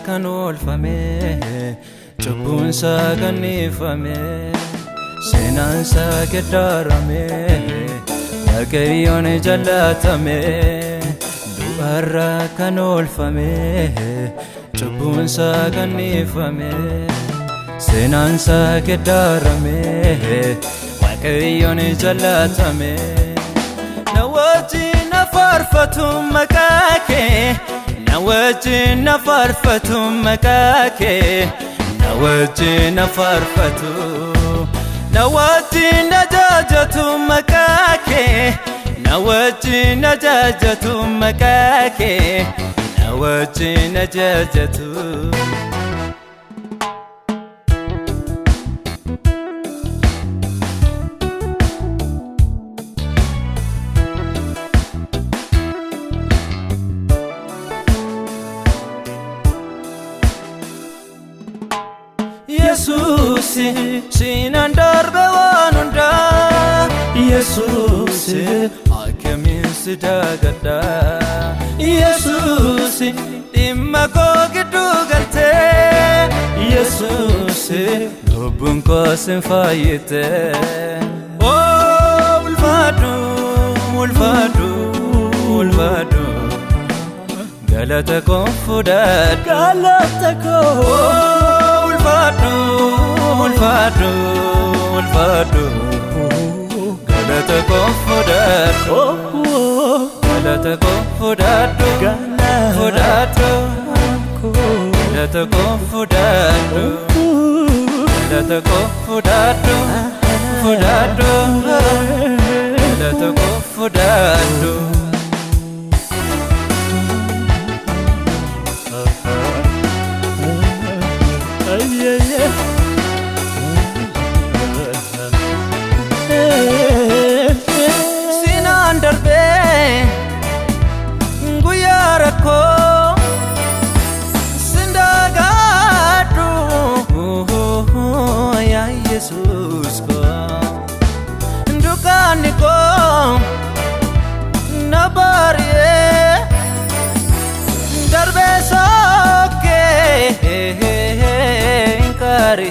Kan olfame cubbuun isaa gannifame seenaan isaa geddarame Waaqayyoon jaallatame du'arraa kan olfame cubbuun isaa gannifame seenaan isaa geddarame Waaqayyoon jaallatame na wajjin faarfatu maqaa kee na wajjin faarfatu maqaa kee na wajjin faarfatu na wajjin jaajatu maqaa kee na wajjin jaajatu maqaa kee na wajjin jaajatu Jesus, sinan darbe wanunda Jesus, akamin sidagada Jesus, dimma ko gidu galte Jesus, lubun ko sinfayite Oh, ulfadu, ulfadu, ulfadu Galata konfudat, galata ko Ulfadu, ulfadu, ulfadu Galata konfudatu Galata konfudatu Fudatu Galata konfudatu Galata konfudatu Fudatu Galata konfudatu Sinan darbe guyara ko sindagadu ya Jesus ko ndukani ko nabariye darbe soke inkari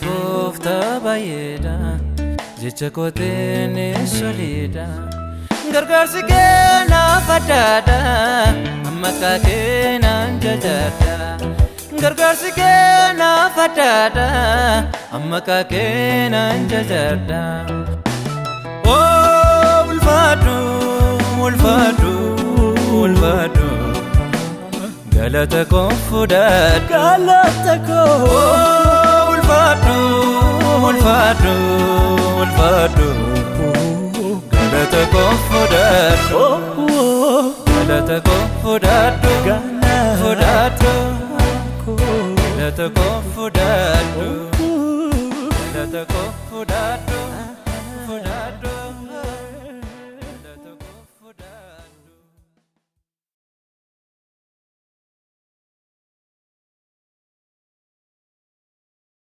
Gofta bayeda jecha kotene solida gargaarsi kee na fadada maqaa kee na jajada gargaarsi kee na fadada maqaa kee na jajada Oh ulfadu ulfadu ulfadu galata konfudat galata ko Ulfadu, ulfadu, ulfadu Galata konfudatu Galata konfudatu Fudatu Galata konfudatu Galata konfudatu